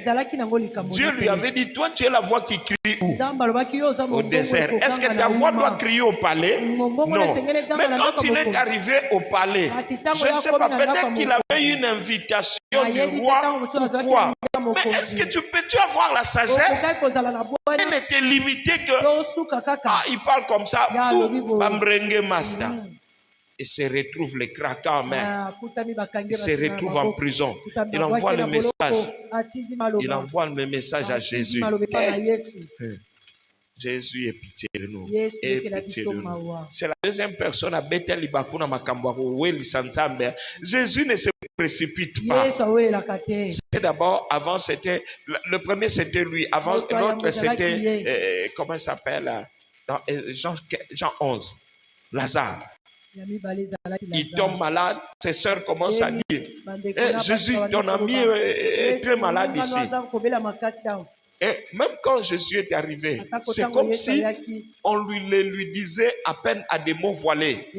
Dieu lui avait dit, toi tu es la voix qui crie où? Au désert. Est-ce que ta voix doit crier au palais? Non. Mais quand il est arrivé au palais, je ne sais pas, peut-être qu'il avait une invitation du roi ou quoi. Mais est-ce que tu peux-tu avoir la sagesse? Elle n'était limitée que... Ah, il parle comme ça. Bambrenge Master. Il se retrouve les craquants en main. Il se retrouve en prison. Il envoie le message. Il envoie le message à Jésus. Jésus ait pitié de nous. Ait pitié de nous. C'est la deuxième personne à Bethel Libakuna Makambaro. Jésus ne se précipite pas. C'était d'abord, avant c'était, le premier c'était lui. Avant l'autre c'était, comment il s'appelle, dans Jean 11, Lazare. Il tombe malade, ses sœurs commencent à dire, Jésus, ton ami est très malade ici. Et même quand Jésus est arrivé, c'est comme si on lui disait à peine à des mots voilés.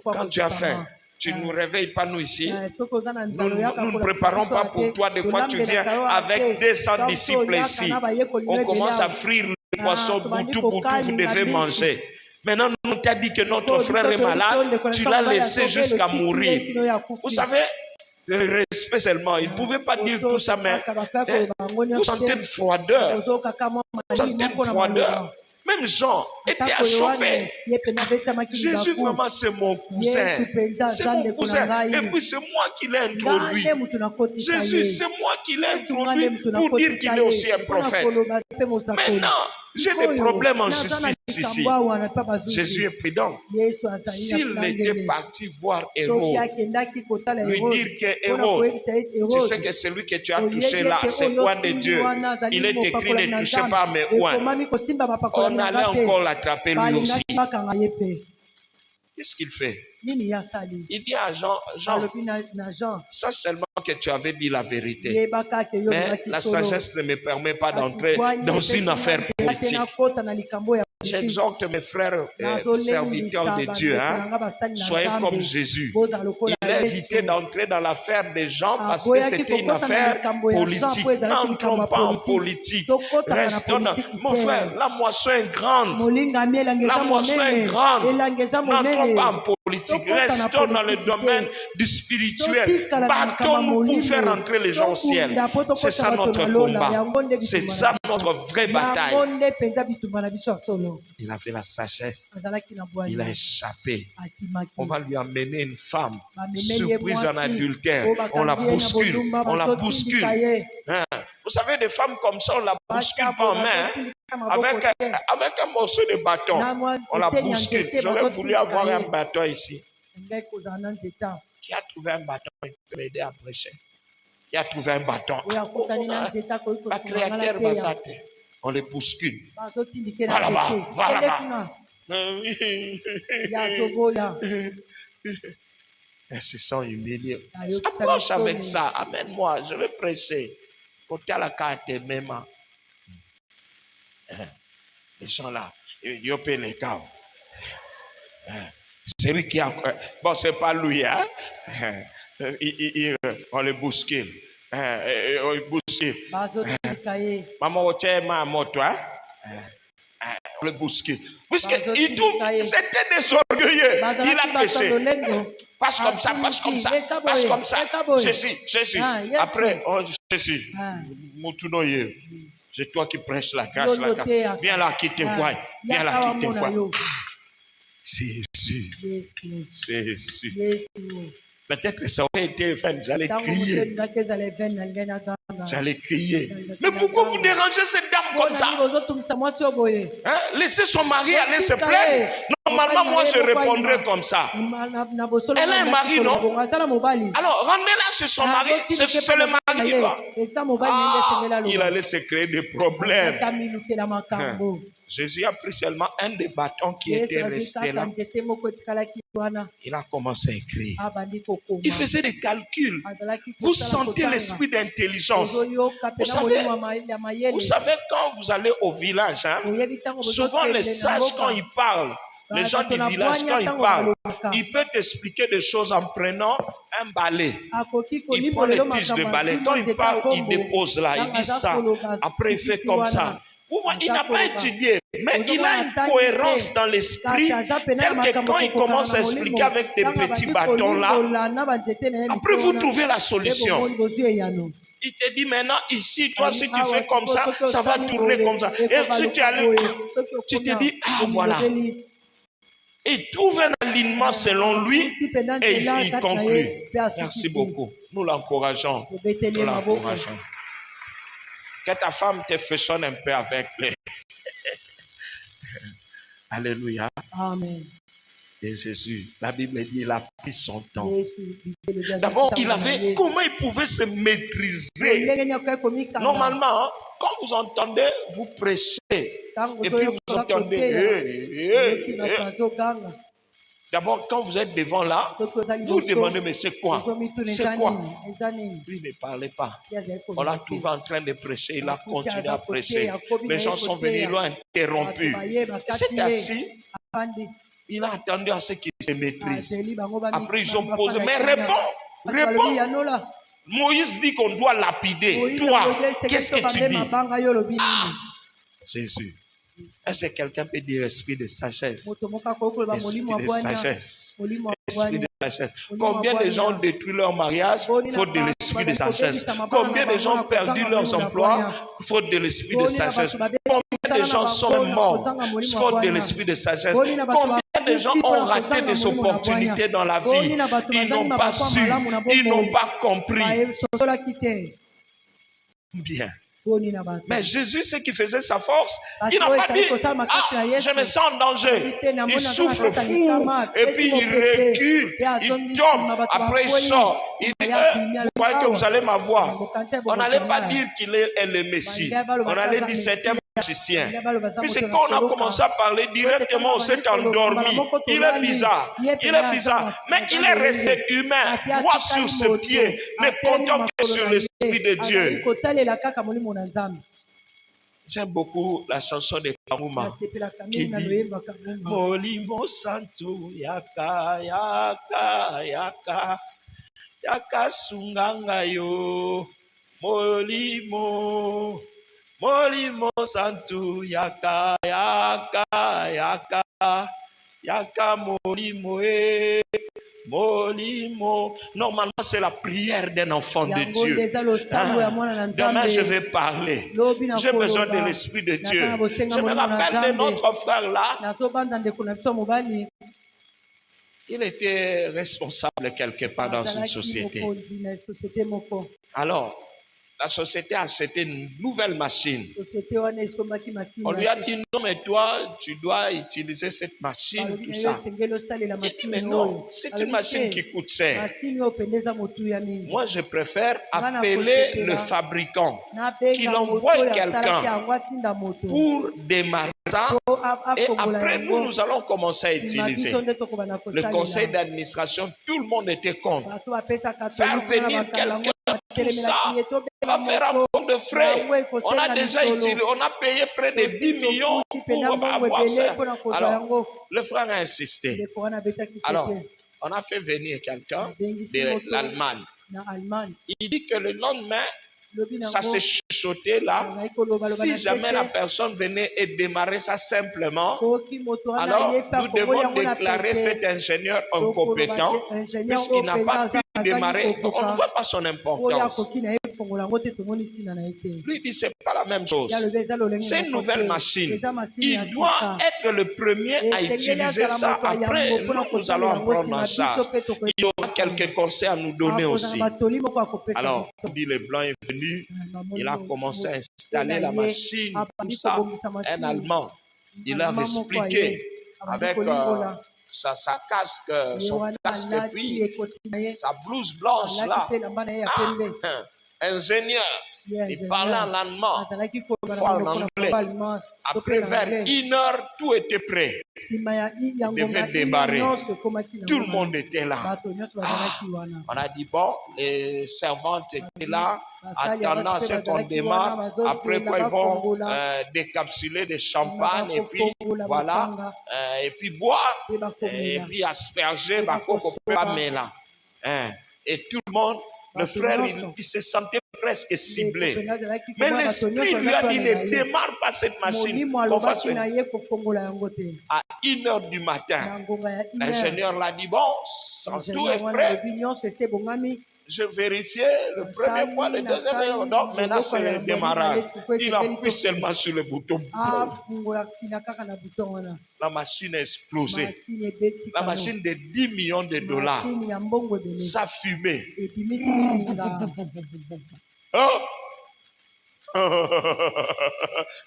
Quand tu as faim, tu ne nous réveilles pas nous ici. Nous ne préparons pas pour toi. Des fois tu viens avec 200 disciples ici. On commence à frire les poissons, boutou, vous devez manger. Maintenant, on t'a dit que notre frère est malade, tu l'as laissé jusqu'à mourir. Vous savez, le respect seulement. Il ne pouvait pas dire tout ça, mais vous sentez une froideur. Vous sentez une froideur. Même Jean était achoppé. Jésus, vraiment, c'est mon cousin. C'est mon cousin. Et puis, c'est moi qui l'ai introduit. Jésus, c'est moi qui l'ai introduit pour dire qu'il est aussi un prophète. Maintenant, j'ai des problèmes en justice ici. Jésus est prudent. S'il était parti voir Hérode, lui dire que Hérode, tu sais que celui que tu as touché là, c'est oint de Dieu. Il est écrit, ne touchez pas mes oints. On allait encore l'attraper lui aussi. Qu'est-ce qu'il fait? Il dit à Jean, ça seulement que tu avais dit la vérité. Mais la sagesse ne me permet pas d'entrer dans une affaire politique. J'exhorte mes frères serviteurs de Dieu, soyez comme Jésus. Il a évité d'entrer dans l'affaire des gens parce que c'était une affaire politique. N'entrons pas en politique. Restons dans... Mon frère, la moisson est grande. La moisson est grande. N'entrons pas en politique. Restons dans le domaine du spirituel. Battons-nous pour faire entrer les gens au ciel. C'est ça notre combat. C'est ça notre vraie bataille. Il avait la sagesse. Il a échappé. On va lui amener une femme surprise en adultère. On la bouscule. On la bouscule. Vous savez, des femmes comme ça, on la bouscule pas en main. Avec un morceau de bâton. On la bouscule. J'aurais voulu avoir un bâton ici. Qui a trouvé un bâton? Il peut m'aider à prêcher. Qui a trouvé un bâton? La créature basate. On les bouscule. Va là-bas, va là-bas. Elles se sont humiliées. Approche avec ça. Amène-moi, je vais prêcher. Côté à la carte, même. Les gens là, ils ont payé les cas. C'est lui qui a. Bon, c'est pas lui, hein. On les bouscule. Maman, tu es ma moto, hein? On le bouscule. Puisqu'il trouve, c'était des orgueilleux. Il a péché. Passe comme ça, passe comme ça, passe comme ça. Jésus. Après, Jésus. C'est toi qui prêches la grâce. Viens là qui te voit. Viens là qui te voit. Jésus. Peut-être que ça aurait été fait, j'allais crier. J'allais crier. Mais pourquoi vous dérangez cette dame comme ça? Laissez son mari aller se plaindre. Normalement, moi, je répondrais comme ça. Elle a un mari, non? Alors, rendez-la chez son mari. C'est le mari qui va. Il allait se créer des problèmes. Jésus a pris seulement un des bâtons qui était resté là. Il a commencé à écrire. Il faisait des calculs. Vous sentez l'esprit d'intelligence. Vous savez, quand vous allez au village, souvent les sages, quand ils parlent, les gens du village, quand ils parlent, ils peuvent expliquer des choses en prenant un balai. Il prend les tiges de balai. Quand il parle, il dépose là. Il dit ça. Après, il fait comme ça. Il n'a pas étudié, mais il a une cohérence dans l'esprit, tel que quand il commence à expliquer avec des petits bâtons là, après vous trouvez la solution. Il te dit maintenant, ici, toi, si tu fais comme ça, ça va tourner comme ça. Et si tu allais, tu te dis, ah voilà. Il trouve un alignement selon lui et il conclut. Merci beaucoup. Nous l'encourageons. Nous l'encourageons. Que ta femme te frissonne un peu avec les... Alléluia. Amen. Et Jésus, la Bible dit, il a pris son temps. D'abord, il avait, comment il pouvait se maîtriser? Normalement, quand vous entendez, vous prêchez, et puis vous entendez, d'abord, quand vous êtes devant là, vous demandez, mais c'est quoi? C'est quoi? Lui ne parlait pas. On l'a trouvé en train de prêcher, il a continué à prêcher. Les gens sont venus, ils l'ont interrompu. C'est assis. Il a attendu à ce qu'il se maîtrise. Après, ils ont posé, mais réponds. Moïse dit qu'on doit lapider. Toi, qu'est-ce que tu dis? Ah, Jésus. Est-ce que quelqu'un peut dire esprit de sagesse? Esprit de sagesse. Esprit de sagesse. Combien de gens ont détruit leur mariage faute de l'esprit de sagesse? Combien de gens ont perdu leurs emplois faute de l'esprit de sagesse? Combien de gens sont morts faute de l'esprit de sagesse? Combien de gens ont raté des opportunités dans la vie? Ils n'ont pas su, ils n'ont pas compris. Bien. Mais Jésus, ce qui faisait sa force, il n'a pas dit, ah, je me sens en danger. Il souffle fou, et puis il recule, il tombe, après il sort. Il dit, vous croyez que vous allez m'avoir? On n'allait pas dire qu'il est le Messie. On allait dire, c'est un magicien. Puis c'est quand on a commencé à parler directement, on s'est endormi. Il est bizarre. Mais il est resté humain, droit sur ses pieds, ne comptant que sur l'Esprit de Dieu. J'aime beaucoup la chanson de Karuma qui dit Molimo Santu Yaka Yaka Yaka Yaka Sunganga yo Molimo Santu Yaka Yaka Yaka Yaka Molimo Molimo. Normalement, c'est la prière d'un enfant de Dieu. Demain, je vais parler. J'ai besoin de l'Esprit de Dieu. Je me rappelle de notre frère là. Il était responsable quelque part dans une société. Alors, la société a acheté une nouvelle machine. On lui a dit, non, mais toi, tu dois utiliser cette machine, tout ça. Il dit, mais non, c'est une machine qui coûte cher. Moi, je préfère appeler le fabricant, qu'il envoie quelqu'un pour démarrer ça. Et après, nous allons commencer à utiliser. Le conseil d'administration, tout le monde était contre. Faire venir quelqu'un pour ça, va faire un peu de frais. On a déjà utilisé, on a payé près de 10 millions pour avoir ça. Alors, le frère a insisté. Alors, on a fait venir quelqu'un de l'Allemagne. Il dit que le lendemain, ça s'est chuchoté là. Si jamais la personne venait et démarrer ça simplement, alors nous devons déclarer cet ingénieur incompétent puisqu'il n'a pas pu démarrer. On ne voit pas son importance. Lui dit c'est pas la même chose. C'est une nouvelle machine. Il doit être le premier à utiliser ça. Après, nous allons en prendre en charge. Il y aura quelques conseils à nous donner aussi. Alors, dit le blanc est venu, il a commencé à installer la machine, tout ça. Un Allemand, il a expliqué avec sa casque, son casque et puis sa blouse blanche là. Ingénieur, il parlait en allemand, fois en anglais. Après, vers 1 heure, tout était prêt. Il devait démarrer. Tout le monde était là. On a dit, bon, les servantes étaient là, attendant ce qu'on démarre. Après quoi, ils vont décapsuler des champagnes et puis, voilà, et puis boire, et puis asperger, et tout le monde. Le frère, il se sentait presque ciblé. Mais l'esprit lui a dit, ne démarre pas cette machine. À 1 heure du matin, l'ingénieur l'a dit, bon, tout est prêt. Je vérifiais le premier fois, le deuxième fois. Donc maintenant c'est le démarrage. Il appuie seulement sur le bouton. La machine a explosé. La machine de 10 millions de dollars. Ça fumait. Oh!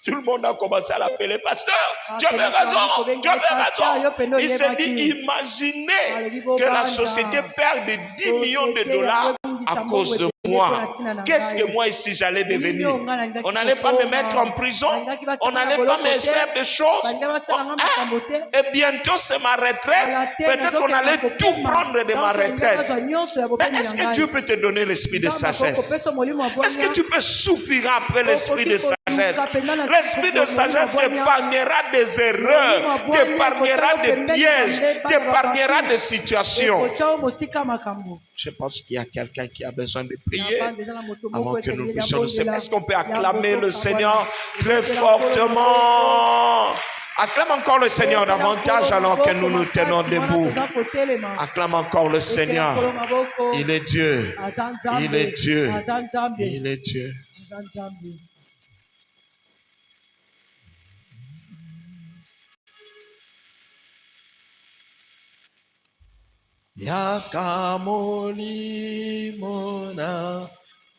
Tout le monde a commencé à l'appeler pasteur. Tu avais raison, tu avais raison. Il s'est dit, imaginez que la société perde 10 millions de dollars à cause de moi. Qu'est-ce que moi ici j'allais devenir? On n'allait pas me mettre en prison. On n'allait pas m'extraire des choses. Et bientôt c'est ma retraite. Peut-être qu'on allait tout prendre de ma retraite. Mais est-ce que Dieu peut te donner l'esprit de sagesse? Est-ce que tu peux soupirer après l'esprit de sagesse? L'esprit de sagesse t'épargnera des erreurs, t'épargnera des pièges, t'épargnera des situations. Je pense qu'il y a quelqu'un qui a besoin de prier avant que nous puissions nous séparer. Est-ce qu'on peut acclamer le Seigneur très fortement? Acclame encore le Seigneur davantage alors que nous nous tenons debout. Acclame encore le Seigneur. Il est Dieu. Il est Dieu. Il est Dieu. Yakamoli mona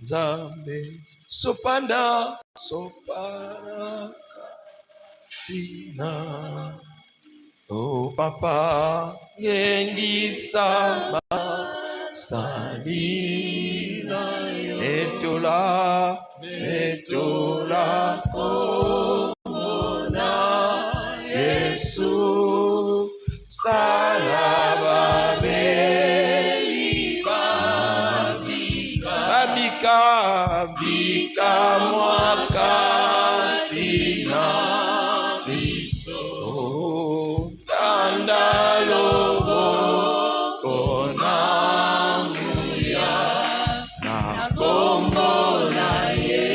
zambe sopanda sopana tina o papa yengi sama salina etola omona Yesu salaba bika mwaka tina biso kandalogo kona muya na kombo na ye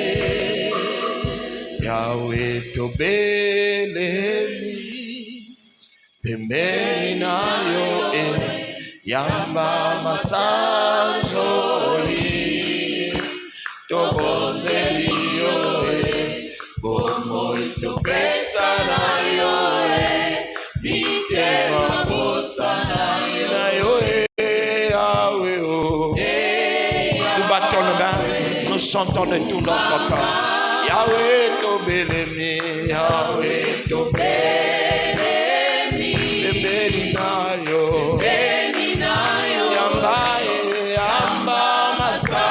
Yahweh tobelemi pembeni nayo yamba masanzori Tobonzelio bomo itopesa na yo bitema bosa na yo Yahweh oh. Nous battons le bain, nous chantons de tout notre corps. Yahweh tobelemi, Yahweh tobelemi, bebeni na yo, yamba masa.